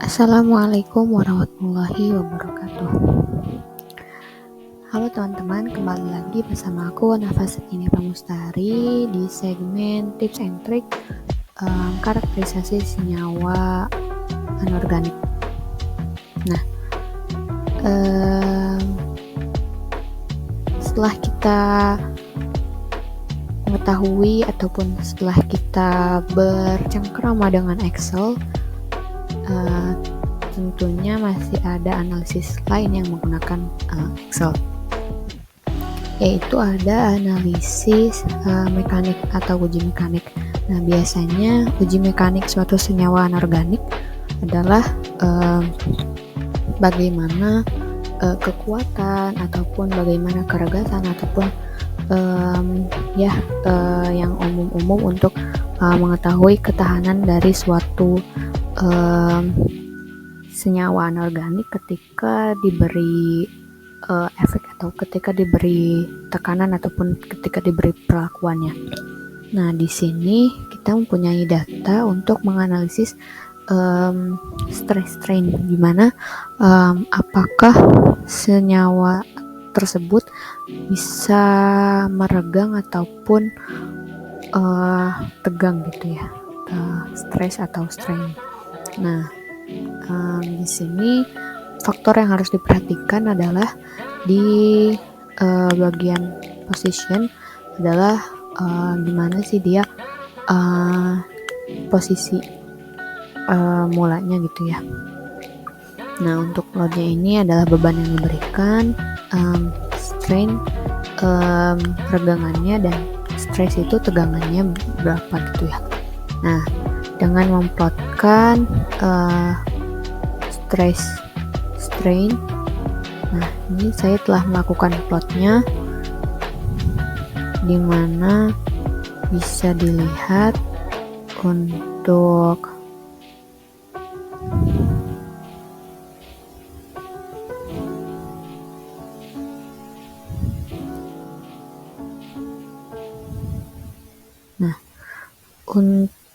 Assalamualaikum warahmatullahi wabarakatuh. Halo teman-teman, kembali lagi bersama aku Nafas Ini Pramustari di segmen tips and trick karakterisasi senyawa anorganik. Nah, setelah kita mengetahui ataupun setelah kita bercengkrama dengan Excel, tentunya masih ada analisis lain yang menggunakan Excel, yaitu ada analisis mekanik atau uji mekanik. Nah, biasanya uji mekanik suatu senyawa anorganik adalah bagaimana kekuatan ataupun bagaimana keregasan ataupun yang umum-umum untuk mengetahui ketahanan dari suatu senyawa anorganik ketika diberi efek atau ketika diberi tekanan ataupun ketika diberi perlakuannya. Nah, di sini kita mempunyai data untuk menganalisis stress strain, gimana apakah senyawa tersebut bisa meregang ataupun tegang gitu ya, stress atau strain. Nah, di sini faktor yang harus diperhatikan adalah di bagian position adalah gimana sih dia posisi mulanya gitu ya. Nah, untuk loadnya ini adalah beban yang diberikan, strain regangannya, dan stress itu tegangannya berapa gitu ya. Nah, dengan memplotkan stress strain, nah ini saya telah melakukan plotnya, dimana bisa dilihat untuk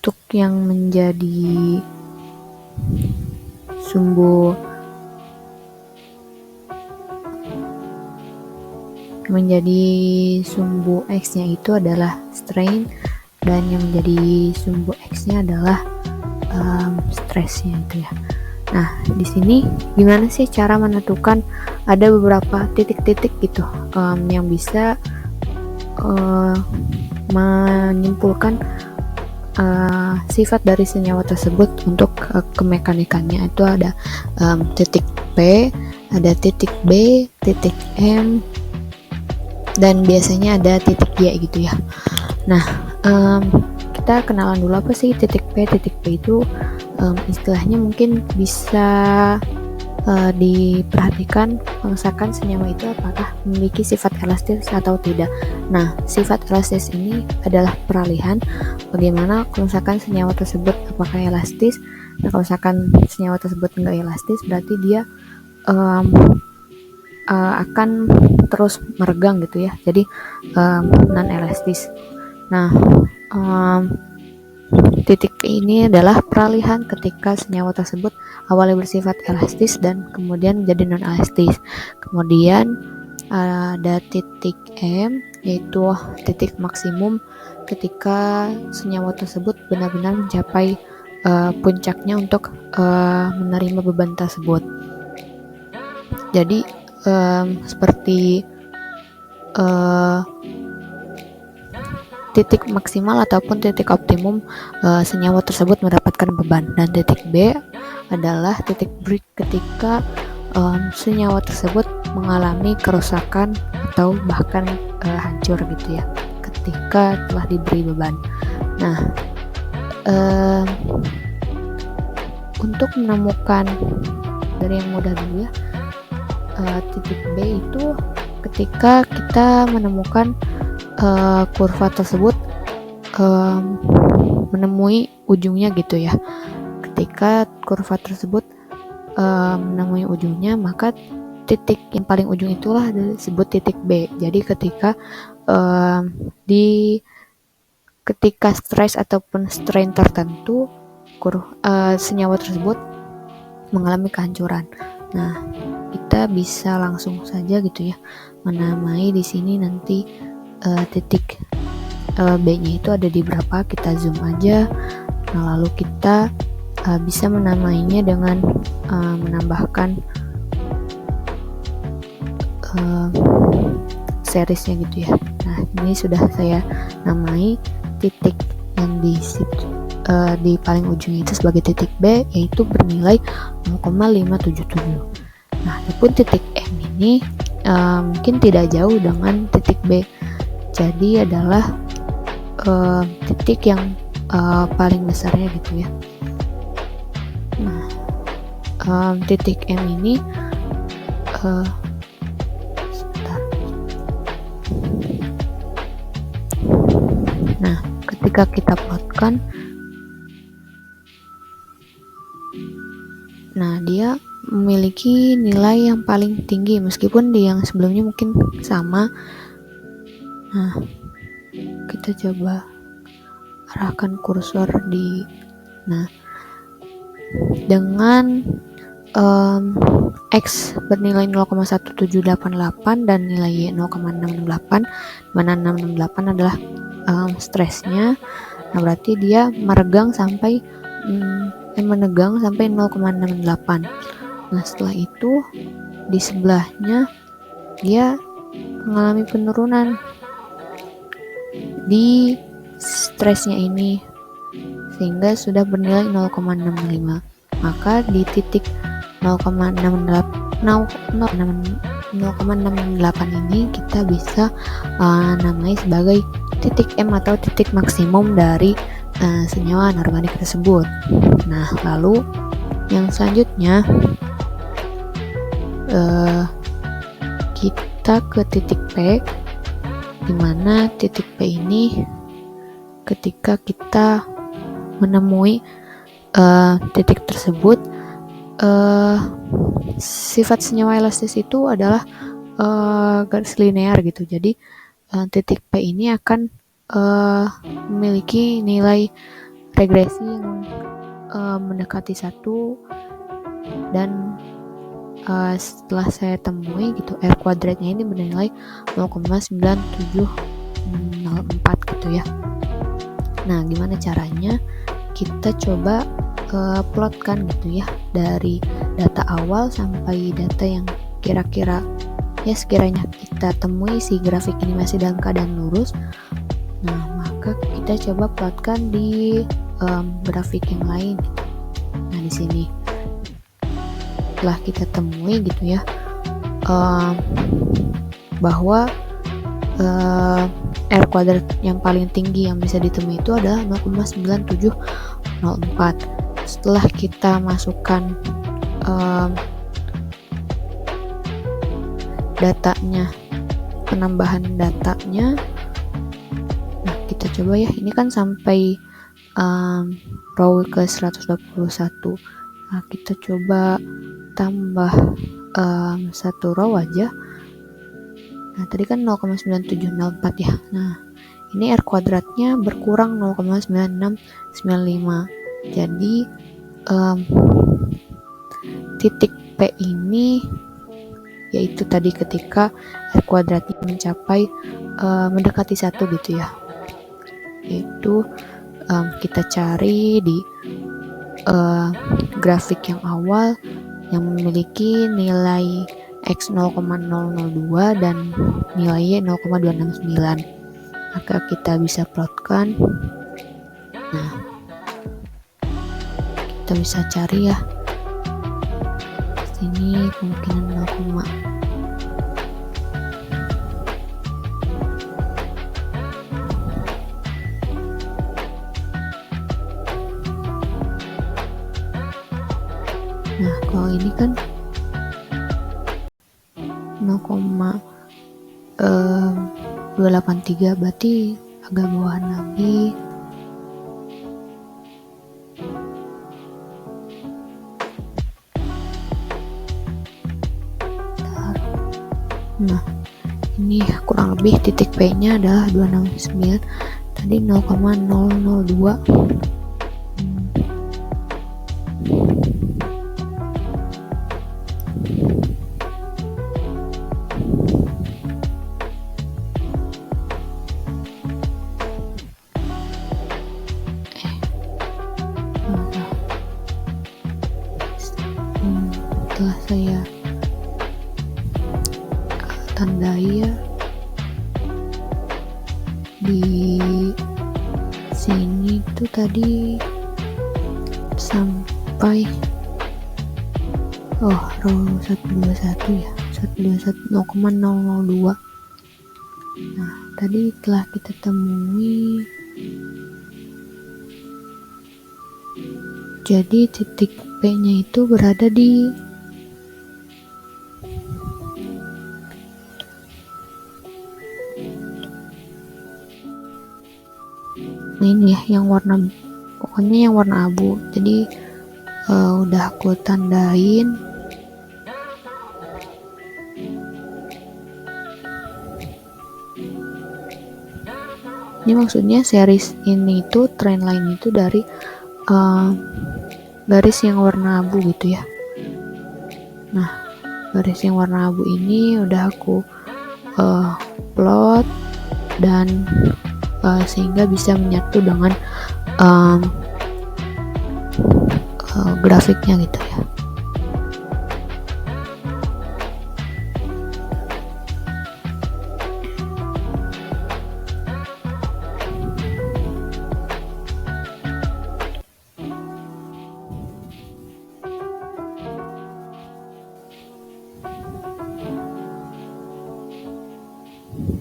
untuk yang menjadi sumbu X-nya itu adalah strain, dan yang menjadi sumbu X-nya adalah stress-nya itu ya. Nah, di sini gimana sih cara menentukan? Ada beberapa titik-titik gitu yang bisa menyimpulkan sifat dari senyawa tersebut untuk kemekanikannya. Itu ada titik P, ada titik B, titik M, dan biasanya ada titik Y gitu ya. Nah, kita kenalan dulu apa sih titik P. Titik P itu istilahnya mungkin bisa diperhatikan misalkan senyawa itu apakah memiliki sifat elastis atau tidak. Nah, sifat elastis ini adalah peralihan bagaimana kalau misalkan senyawa tersebut apakah elastis. Nah, kalau misalkan senyawa tersebut enggak elastis, berarti dia akan terus meregang gitu ya, jadi non elastis. Nah, titik P ini adalah peralihan ketika senyawa tersebut awalnya bersifat elastis dan kemudian menjadi non elastis. Kemudian ada titik M, yaitu titik maksimum ketika senyawa tersebut benar-benar mencapai puncaknya untuk menerima beban tersebut. Jadi seperti titik maksimal ataupun titik optimum senyawa tersebut mendapatkan beban. Dan titik B adalah titik break ketika senyawa tersebut mengalami kerusakan atau bahkan hancur gitu ya ketika telah diberi beban. Nah, untuk menemukan dari yang mudah dulu ya, titik B itu ketika kita menemukan kurva tersebut menemui ujungnya gitu ya. Ketika kurva tersebut menemui ujungnya, maka titik yang paling ujung itulah disebut titik B. Jadi ketika stres ataupun strain tertentu, senyawa tersebut mengalami kehancuran. Nah, kita bisa langsung saja gitu ya menamai di sini nanti titik B-nya itu ada di berapa, kita zoom aja. Nah, lalu kita bisa menamainya dengan menambahkan seriesnya gitu ya. Nah, ini sudah saya namai titik yang di paling ujung itu sebagai titik B, yaitu bernilai 0,577. Nah, adapun titik M ini mungkin tidak jauh dengan titik B, jadi adalah titik yang paling besarnya gitu ya. Nah, titik M ini sebentar. Nah, ketika kita plotkan, nah dia memiliki nilai yang paling tinggi meskipun di yang sebelumnya mungkin sama. Nah, kita coba arahkan kursor di, nah dengan X bernilai 0,1788 dan nilai Y 0,668, mana 668 adalah stresnya. Nah, berarti dia menegang sampai 0,668. Nah, setelah itu di sebelahnya dia mengalami penurunan di stresnya ini sehingga sudah bernilai 0,65. Maka di titik 0,68 ini kita bisa namai sebagai titik M atau titik maksimum dari senyawa anorganik tersebut. Nah, lalu yang selanjutnya kita ke titik P, dimana titik P ini ketika kita menemui titik tersebut, sifat senyawa elastis itu adalah garis linear gitu. Jadi titik P ini akan memiliki nilai regresi yang mendekati 1, dan setelah saya temui gitu, R kuadratnya ini bernilai 0,9704 gitu ya. Nah, gimana caranya? Kita coba plotkan gitu ya, dari data awal sampai data yang kira-kira ya sekiranya kita temui si grafik ini masih dalam keadaan lurus. Nah, maka kita coba plotkan di grafik yang lain gitu. Nah, di sini setelah kita temui gitu ya bahwa R kuadrat yang paling tinggi yang bisa ditemui itu adalah 0,9704. Setelah kita masukkan datanya, penambahan datanya, nah kita coba ya, ini kan sampai row ke 121. Nah, kita coba tambah satu row aja. Nah, tadi kan 0,9704 ya. Nah, ini R kuadratnya berkurang 0,9695. Jadi titik P ini yaitu tadi ketika R kuadratnya mencapai mendekati 1 gitu ya. Yaitu kita cari di grafik yang awal yang memiliki nilai X 0,002 dan nilai Y 0,269. Maka kita bisa plotkan. Nah, kita bisa cari ya. Sini kemungkinan 0, nah kalau ini kan 0,283, berarti agak bawahan lagi. Nah, ini kurang lebih titik P nya adalah 269, tadi 0,002. tandai ya di sini tuh tadi sampai row 121 ya, 121 0,002. Nah tadi telah kita temui, jadi titik P nya itu berada di ini ya, yang warna, pokoknya yang warna abu. Jadi udah aku tandain. Ini maksudnya series ini tuh trendline itu dari garis yang warna abu gitu ya. Nah garis yang warna abu ini udah aku plot dan sehingga bisa menyatu dengan grafiknya gitu ya.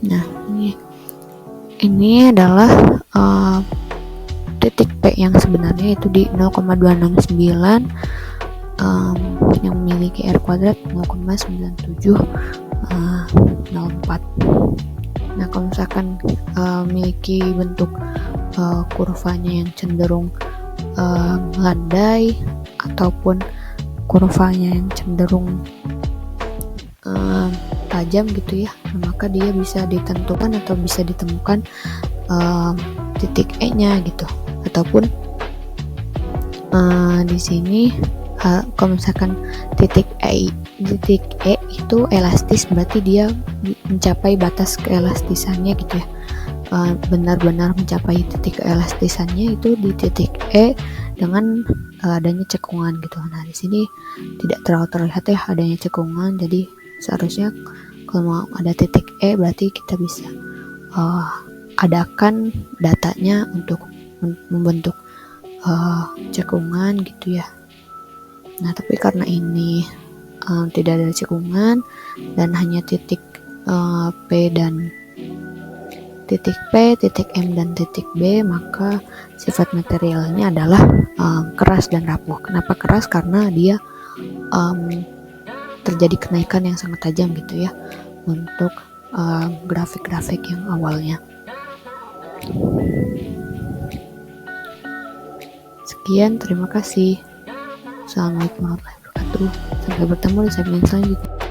Nah ini adalah titik P yang sebenarnya itu di 0,269 yang memiliki R kuadrat 0,9704. Nah kalau misalkan memiliki bentuk kurvanya yang cenderung melandai ataupun kurvanya yang cenderung tajam gitu ya, maka dia bisa ditentukan atau bisa ditemukan titik E nya gitu. Ataupun di sini kalau misalkan titik E itu elastis, berarti dia mencapai batas keelastisannya gitu ya, benar-benar mencapai titik keelastisannya itu di titik E dengan adanya cekungan gitu. Nah di sini tidak terlalu terlihat ya adanya cekungan, jadi seharusnya kalau mau ada titik E berarti kita bisa adakan datanya untuk membentuk cekungan gitu ya. Nah tapi karena ini tidak ada cekungan dan hanya titik P dan titik P, titik M dan titik B, maka sifat materialnya adalah keras dan rapuh. Kenapa keras? Karena dia terjadi kenaikan yang sangat tajam gitu ya untuk grafik-grafik yang awalnya. Sekian, terima kasih. Assalamualaikum warahmatullahi wabarakatuh. Sampai bertemu di segmen selanjutnya.